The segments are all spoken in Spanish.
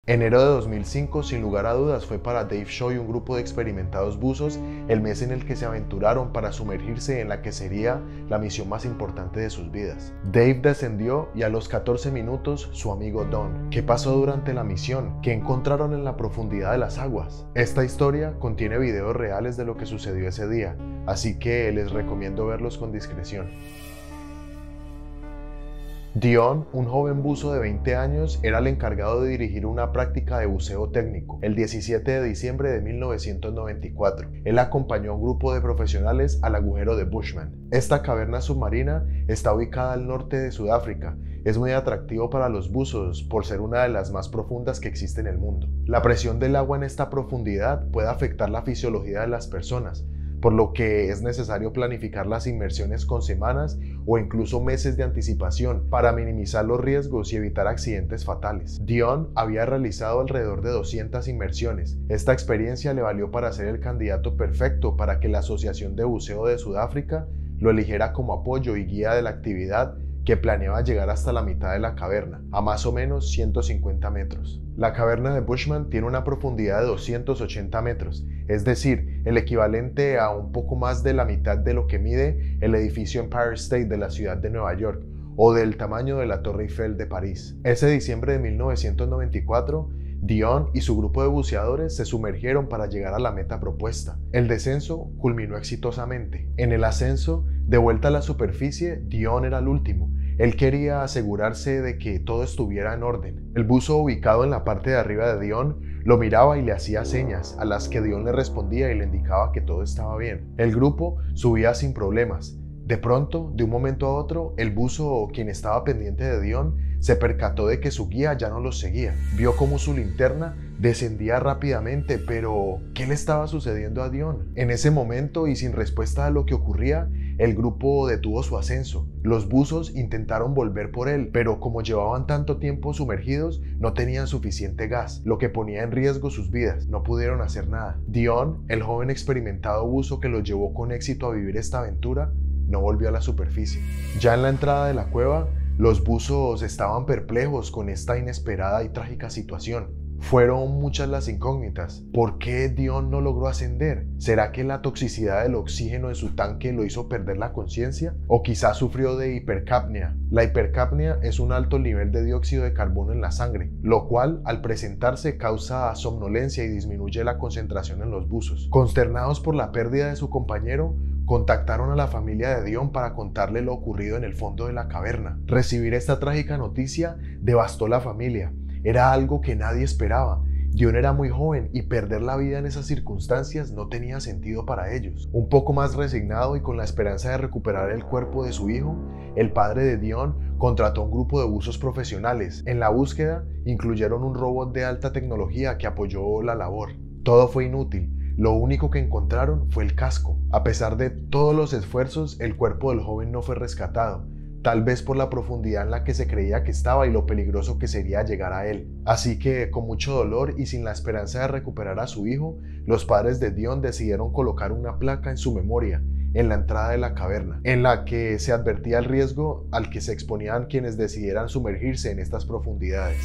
Enero de 2005, sin lugar a dudas, fue para Dave Shaw y un grupo de experimentados buzos el mes en el que se aventuraron para sumergirse en la que sería la misión más importante de sus vidas. Dave descendió y a los 14 minutos su amigo Don. ¿Qué pasó durante la misión? ¿Qué encontraron en la profundidad de las aguas? Esta historia contiene videos reales de lo que sucedió ese día, así que les recomiendo verlos con discreción. Dion, un joven buzo de 20 años, era el encargado de dirigir una práctica de buceo técnico el 17 de diciembre de 1994. Él acompañó a un grupo de profesionales al agujero de Bushman. Esta caverna submarina está ubicada al norte de Sudáfrica. Es muy atractivo para los buzos por ser una de las más profundas que existe en el mundo. La presión del agua en esta profundidad puede afectar la fisiología de las personas, por lo que es necesario planificar las inmersiones con semanas o incluso meses de anticipación para minimizar los riesgos y evitar accidentes fatales. Dion había realizado alrededor de 200 inmersiones. Esta experiencia le valió para ser el candidato perfecto para que la Asociación de Buceo de Sudáfrica lo eligiera como apoyo y guía de la actividad, que planeaba llegar hasta la mitad de la caverna, a más o menos 150 metros. La caverna de Bushman tiene una profundidad de 280 metros, es decir, el equivalente a un poco más de la mitad de lo que mide el edificio Empire State de la ciudad de Nueva York, o del tamaño de la Torre Eiffel de París. Ese diciembre de 1994, Dion y su grupo de buceadores se sumergieron para llegar a la meta propuesta. El descenso culminó exitosamente. En el ascenso, de vuelta a la superficie, Dion era el último. Él quería asegurarse de que todo estuviera en orden. El buzo ubicado en la parte de arriba de Dion lo miraba y le hacía señas, a las que Dion le respondía y le indicaba que todo estaba bien. El grupo subía sin problemas. De pronto, de un momento a otro, el buzo, quien estaba pendiente de Dion, se percató de que su guía ya no los seguía. Vio cómo su linterna descendía rápidamente, pero ¿qué le estaba sucediendo a Dion? En ese momento, y sin respuesta a lo que ocurría, el grupo detuvo su ascenso. Los buzos intentaron volver por él, pero como llevaban tanto tiempo sumergidos, no tenían suficiente gas, lo que ponía en riesgo sus vidas. No pudieron hacer nada. Dion, el joven experimentado buzo que los llevó con éxito a vivir esta aventura, no volvió a la superficie. Ya en la entrada de la cueva, los buzos estaban perplejos con esta inesperada y trágica situación. Fueron muchas las incógnitas. ¿Por qué Dion no logró ascender? ¿Será que la toxicidad del oxígeno en su tanque lo hizo perder la conciencia? ¿O quizás sufrió de hipercapnia? La hipercapnia es un alto nivel de dióxido de carbono en la sangre, lo cual al presentarse causa somnolencia y disminuye la concentración en los buzos. Consternados por la pérdida de su compañero, contactaron a la familia de Dion para contarle lo ocurrido en el fondo de la caverna. Recibir esta trágica noticia devastó la familia. Era algo que nadie esperaba. Dion era muy joven y perder la vida en esas circunstancias no tenía sentido para ellos. Un poco más resignado y con la esperanza de recuperar el cuerpo de su hijo, el padre de Dion contrató un grupo de buzos profesionales. En la búsqueda incluyeron un robot de alta tecnología que apoyó la labor. Todo fue inútil. Lo único que encontraron fue el casco. A pesar de todos los esfuerzos, el cuerpo del joven no fue rescatado, tal vez por la profundidad en la que se creía que estaba y lo peligroso que sería llegar a él. Así que, con mucho dolor y sin la esperanza de recuperar a su hijo, los padres de Dion decidieron colocar una placa en su memoria en la entrada de la caverna, en la que se advertía el riesgo al que se exponían quienes decidieran sumergirse en estas profundidades.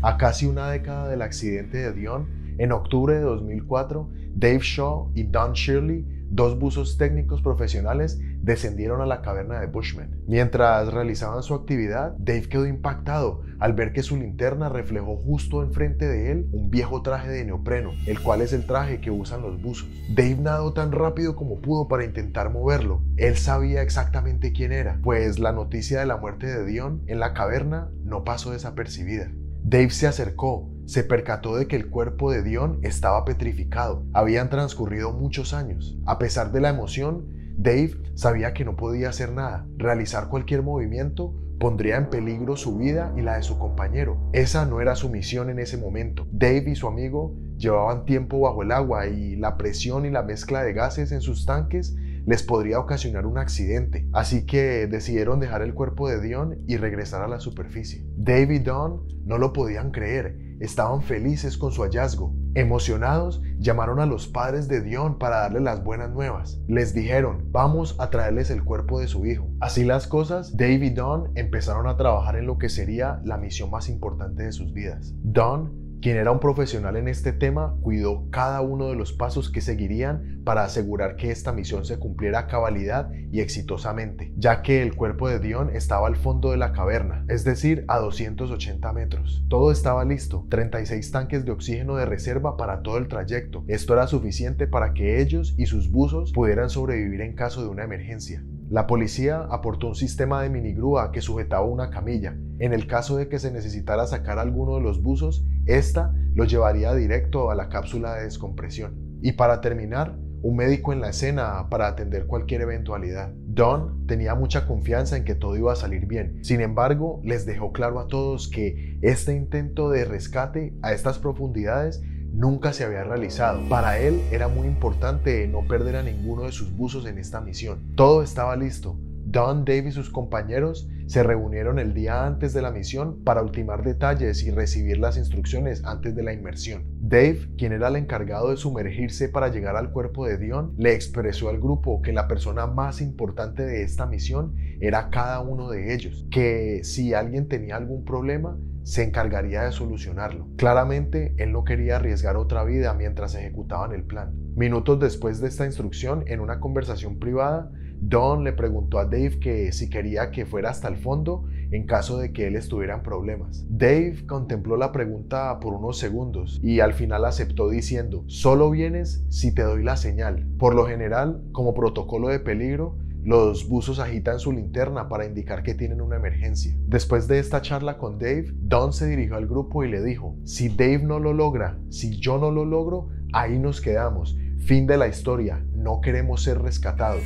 A casi una década del accidente de Dion, en octubre de 2004, Dave Shaw y Don Shirley, dos buzos técnicos profesionales, descendieron a la caverna de Bushman. Mientras realizaban su actividad, Dave quedó impactado al ver que su linterna reflejó justo enfrente de él un viejo traje de neopreno, el cual es el traje que usan los buzos. Dave nadó tan rápido como pudo para intentar moverlo. Él sabía exactamente quién era, pues la noticia de la muerte de Dion en la caverna no pasó desapercibida. Dave se acercó, se percató de que el cuerpo de Dion estaba petrificado. Habían transcurrido muchos años. A pesar de la emoción, Dave sabía que no podía hacer nada. Realizar cualquier movimiento pondría en peligro su vida y la de su compañero. Esa no era su misión en ese momento. Dave y su amigo llevaban tiempo bajo el agua y la presión y la mezcla de gases en sus tanques les podría ocasionar un accidente, así que decidieron dejar el cuerpo de Dion y regresar a la superficie. Dave y Don no lo podían creer, estaban felices con su hallazgo. Emocionados, llamaron a los padres de Dion para darles las buenas nuevas. Les dijeron, vamos a traerles el cuerpo de su hijo. Así las cosas, Dave y Don empezaron a trabajar en lo que sería la misión más importante de sus vidas. Don, quien era un profesional en este tema, cuidó cada uno de los pasos que seguirían para asegurar que esta misión se cumpliera a cabalidad y exitosamente, ya que el cuerpo de Dion estaba al fondo de la caverna, es decir, a 280 metros. Todo estaba listo, 36 tanques de oxígeno de reserva para todo el trayecto. Esto era suficiente para que ellos y sus buzos pudieran sobrevivir en caso de una emergencia. La policía aportó un sistema de minigrúa que sujetaba una camilla. En el caso de que se necesitara sacar alguno de los buzos, esta lo llevaría directo a la cápsula de descompresión. Y para terminar, un médico en la escena para atender cualquier eventualidad. Don tenía mucha confianza en que todo iba a salir bien. Sin embargo, les dejó claro a todos que este intento de rescate a estas profundidades nunca se había realizado. Para él era muy importante no perder a ninguno de sus buzos en esta misión. Todo estaba listo. Don, Dave y sus compañeros se reunieron el día antes de la misión para ultimar detalles y recibir las instrucciones antes de la inmersión. Dave, quien era el encargado de sumergirse para llegar al cuerpo de Dion, le expresó al grupo que la persona más importante de esta misión era cada uno de ellos, que si alguien tenía algún problema, se encargaría de solucionarlo. Claramente, él no quería arriesgar otra vida mientras ejecutaban el plan. Minutos después de esta instrucción, en una conversación privada, Don le preguntó a Dave que si quería que fuera hasta el fondo en caso de que él estuviera en problemas. Dave contempló la pregunta por unos segundos y al final aceptó diciendo, solo vienes si te doy la señal. Por lo general, como protocolo de peligro, los buzos agitan su linterna para indicar que tienen una emergencia. Después de esta charla con Dave, Don se dirigió al grupo y le dijo, si Dave no lo logra, si yo no lo logro, ahí nos quedamos. Fin de la historia, no queremos ser rescatados.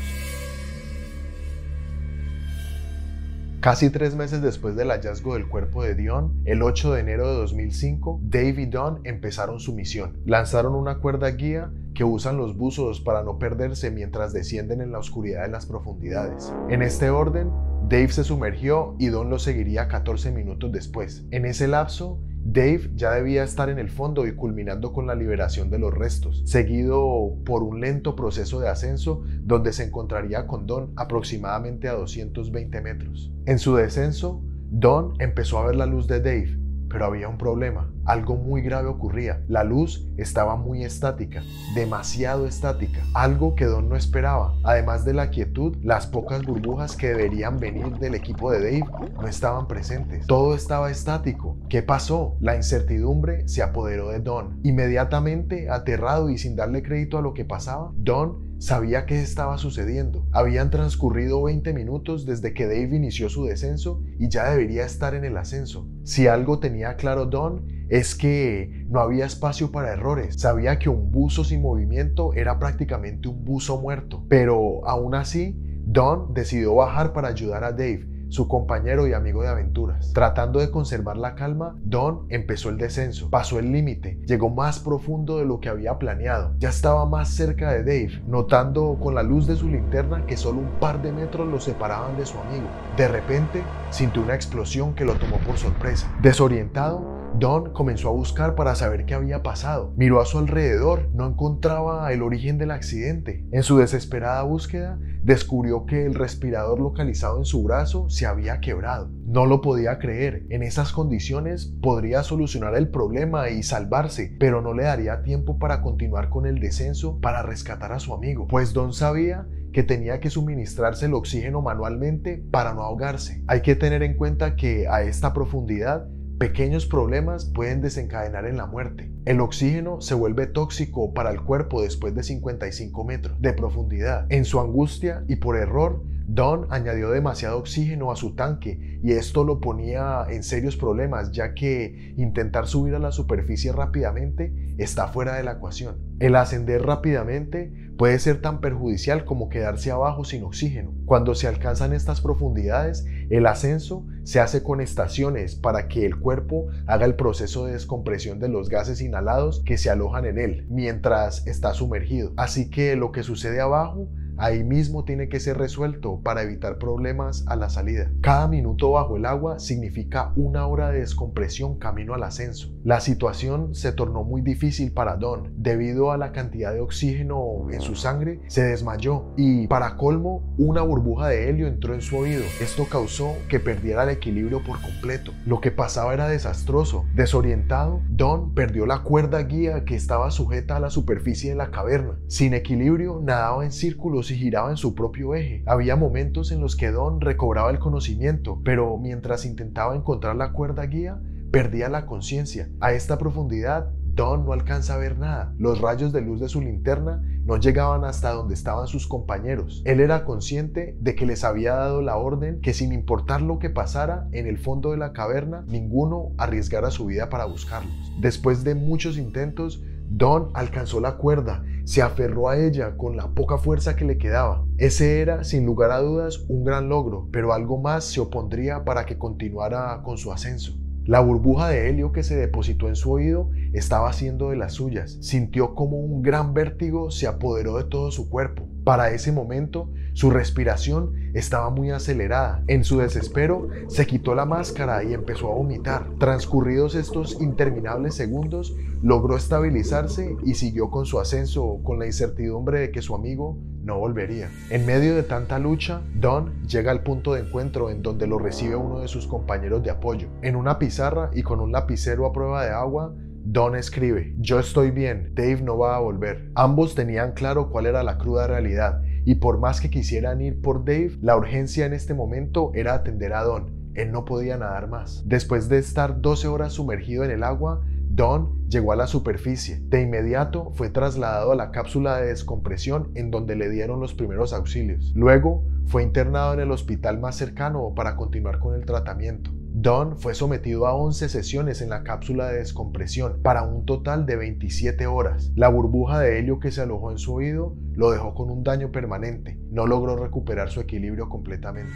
Casi 3 meses después del hallazgo del cuerpo de Dion, el 8 de enero de 2005, Dave y Don empezaron su misión. Lanzaron una cuerda guía que usan los buzos para no perderse mientras descienden en la oscuridad de las profundidades. En este orden, Dave se sumergió y Don lo seguiría 14 minutos después. En ese lapso, Dave ya debía estar en el fondo y culminando con la liberación de los restos, seguido por un lento proceso de ascenso donde se encontraría con Don aproximadamente a 220 metros. En su descenso, Don empezó a ver la luz de Dave, pero había un problema. Algo muy grave ocurría. La luz estaba muy estática, demasiado estática, algo que Don no esperaba. Además de la quietud, las pocas burbujas que deberían venir del equipo de Dave no estaban presentes. Todo estaba estático. ¿Qué pasó? La incertidumbre se apoderó de Don. Inmediatamente, aterrado y sin darle crédito a lo que pasaba, Don sabía qué estaba sucediendo. Habían transcurrido 20 minutos desde que Dave inició su descenso y ya debería estar en el ascenso. Si algo tenía claro Don, es que no había espacio para errores. Sabía que un buzo sin movimiento era prácticamente un buzo muerto. Pero aún así, Don decidió bajar para ayudar a Dave, su compañero y amigo de aventuras. Tratando de conservar la calma, Don empezó el descenso, pasó el límite, llegó más profundo de lo que había planeado. Ya estaba más cerca de Dave, notando con la luz de su linterna que solo un par de metros lo separaban de su amigo. De repente, sintió una explosión que lo tomó por sorpresa. Desorientado, Don comenzó a buscar para saber qué había pasado. Miró a su alrededor, no encontraba el origen del accidente. En su desesperada búsqueda, descubrió que el respirador localizado en su brazo se había quebrado. No lo podía creer. En esas condiciones podría solucionar el problema y salvarse, pero no le daría tiempo para continuar con el descenso para rescatar a su amigo, pues Don sabía que tenía que suministrarse el oxígeno manualmente para no ahogarse. Hay que tener en cuenta que a esta profundidad, pequeños problemas pueden desencadenar en la muerte. El oxígeno se vuelve tóxico para el cuerpo después de 55 metros de profundidad. En su angustia y por error, Don añadió demasiado oxígeno a su tanque y esto lo ponía en serios problemas, ya que intentar subir a la superficie rápidamente está fuera de la ecuación. El ascender rápidamente puede ser tan perjudicial como quedarse abajo sin oxígeno. Cuando se alcanzan estas profundidades, el ascenso se hace con estaciones para que el cuerpo haga el proceso de descompresión de los gases inhalados que se alojan en él mientras está sumergido. Así que lo que sucede abajo ahí mismo tiene que ser resuelto para evitar problemas a la salida. Cada minuto bajo el agua significa una hora de descompresión camino al ascenso. La situación se tornó muy difícil para Don. Debido a la cantidad de oxígeno en su sangre, se desmayó y, para colmo, una burbuja de helio entró en su oído. Esto causó que perdiera el equilibrio por completo. Lo que pasaba era desastroso. Desorientado, Don perdió la cuerda guía que estaba sujeta a la superficie de la caverna. Sin equilibrio, nadaba en círculos y giraba en su propio eje. Había momentos en los que Don recobraba el conocimiento, pero mientras intentaba encontrar la cuerda guía, perdía la conciencia. A esta profundidad, Don no alcanza a ver nada. Los rayos de luz de su linterna no llegaban hasta donde estaban sus compañeros. Él era consciente de que les había dado la orden que, sin importar lo que pasara en el fondo de la caverna, ninguno arriesgara su vida para buscarlos. Después de muchos intentos, Don alcanzó la cuerda, se aferró a ella con la poca fuerza que le quedaba. Ese era, sin lugar a dudas, un gran logro, pero algo más se opondría para que continuara con su ascenso. La burbuja de helio que se depositó en su oído estaba haciendo de las suyas. Sintió como un gran vértigo se apoderó de todo su cuerpo. Para ese momento, su respiración estaba muy acelerada. En su desespero, se quitó la máscara y empezó a vomitar. Transcurridos estos interminables segundos, logró estabilizarse y siguió con su ascenso con la incertidumbre de que su amigo no volvería. En medio de tanta lucha, Don llega al punto de encuentro en donde lo recibe uno de sus compañeros de apoyo. En una pizarra y con un lapicero a prueba de agua, Don escribe: "Yo estoy bien, Dave no va a volver". Ambos tenían claro cuál era la cruda realidad, y por más que quisieran ir por Dave, la urgencia en este momento era atender a Don. Él no podía nadar más. Después de estar 12 horas sumergido en el agua, Don llegó a la superficie. De inmediato fue trasladado a la cápsula de descompresión en donde le dieron los primeros auxilios. Luego fue internado en el hospital más cercano para continuar con el tratamiento. Don fue sometido a 11 sesiones en la cápsula de descompresión para un total de 27 horas. La burbuja de helio que se alojó en su oído lo dejó con un daño permanente. No logró recuperar su equilibrio completamente.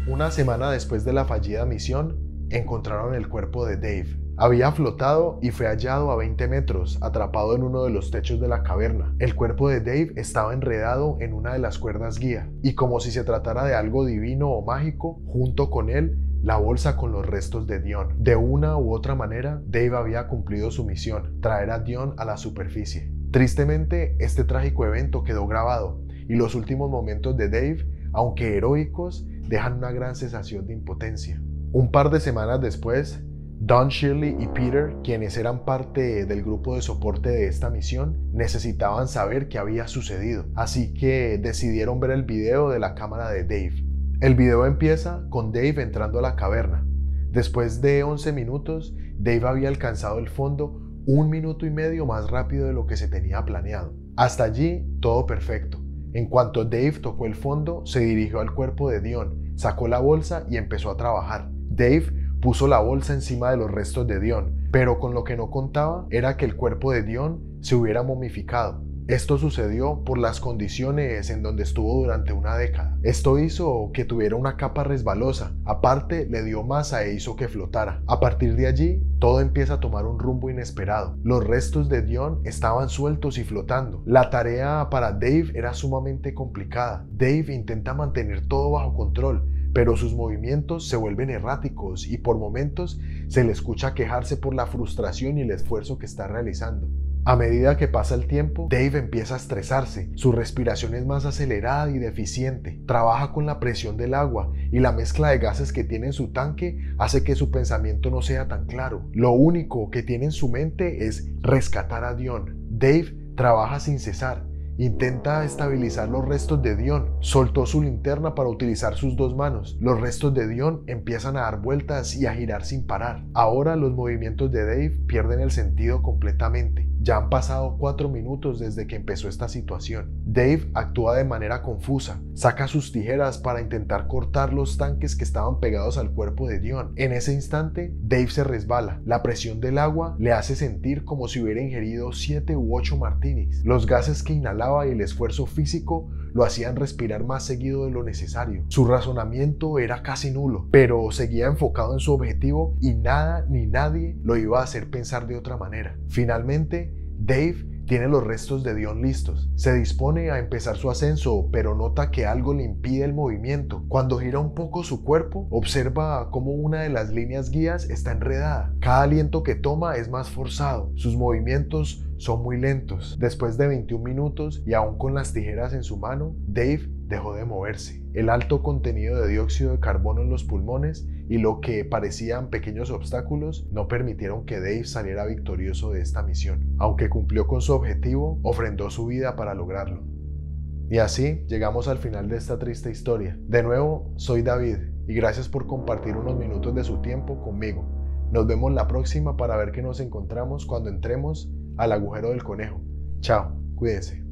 Una semana después de la fallida misión, encontraron el cuerpo de Dave. Había flotado y fue hallado a 20 metros, atrapado en uno de los techos de la caverna. El cuerpo de Dave estaba enredado en una de las cuerdas guía, y como si se tratara de algo divino o mágico, junto con él, la bolsa con los restos de Dion. De una u otra manera, Dave había cumplido su misión: traer a Dion a la superficie. Tristemente, este trágico evento quedó grabado, y los últimos momentos de Dave, aunque heroicos, dejan una gran sensación de impotencia. Un par de semanas después, Don, Shirley y Peter, quienes eran parte del grupo de soporte de esta misión, necesitaban saber qué había sucedido, así que decidieron ver el video de la cámara de Dave. El video empieza con Dave entrando a la caverna. Después de 11 minutos, Dave había alcanzado el fondo 1 minuto y medio más rápido de lo que se tenía planeado. Hasta allí, todo perfecto. En cuanto Dave tocó el fondo, se dirigió al cuerpo de Dion, sacó la bolsa y empezó a trabajar. Dave puso la bolsa encima de los restos de Dion, pero con lo que no contaba era que el cuerpo de Dion se hubiera momificado. Esto sucedió por las condiciones en donde estuvo durante una década. Esto hizo que tuviera una capa resbalosa, aparte le dio masa e hizo que flotara. A partir de allí, todo empieza a tomar un rumbo inesperado. Los restos de Dion estaban sueltos y flotando. La tarea para Dave era sumamente complicada. Dave intenta mantener todo bajo control, pero sus movimientos se vuelven erráticos y por momentos se le escucha quejarse por la frustración y el esfuerzo que está realizando. A medida que pasa el tiempo, Dave empieza a estresarse, su respiración es más acelerada y deficiente, trabaja con la presión del agua y la mezcla de gases que tiene en su tanque hace que su pensamiento no sea tan claro. Lo único que tiene en su mente es rescatar a Dion. Dave trabaja sin cesar. Intenta estabilizar los restos de Dion. Soltó su linterna para utilizar sus 2 manos. Los restos de Dion empiezan a dar vueltas y a girar sin parar. Ahora los movimientos de Dave pierden el sentido completamente. Ya han pasado 4 minutos desde que empezó esta situación. Dave actúa de manera confusa. Saca sus tijeras para intentar cortar los tanques que estaban pegados al cuerpo de Dion. En ese instante, Dave se resbala. La presión del agua le hace sentir como si hubiera ingerido 7 u 8 martinis. Los gases que inhalaba y el esfuerzo físico lo hacían respirar más seguido de lo necesario. Su razonamiento era casi nulo, pero seguía enfocado en su objetivo y nada ni nadie lo iba a hacer pensar de otra manera. Finalmente, Dave Tiene los restos de Dion listos. Se dispone a empezar su ascenso, pero nota que algo le impide el movimiento. Cuando gira un poco su cuerpo, observa cómo una de las líneas guías está enredada. Cada aliento que toma es más forzado. Sus movimientos son muy lentos. Después de 21 minutos y aún con las tijeras en su mano, Dave dejó de moverse. El alto contenido de dióxido de carbono en los pulmones y lo que parecían pequeños obstáculos no permitieron que Dave saliera victorioso de esta misión. Aunque cumplió con su objetivo, ofrendó su vida para lograrlo. Y así llegamos al final de esta triste historia. De nuevo, soy David y gracias por compartir unos minutos de su tiempo conmigo. Nos vemos la próxima para ver qué nos encontramos cuando entremos al agujero del conejo. Chao, cuídense.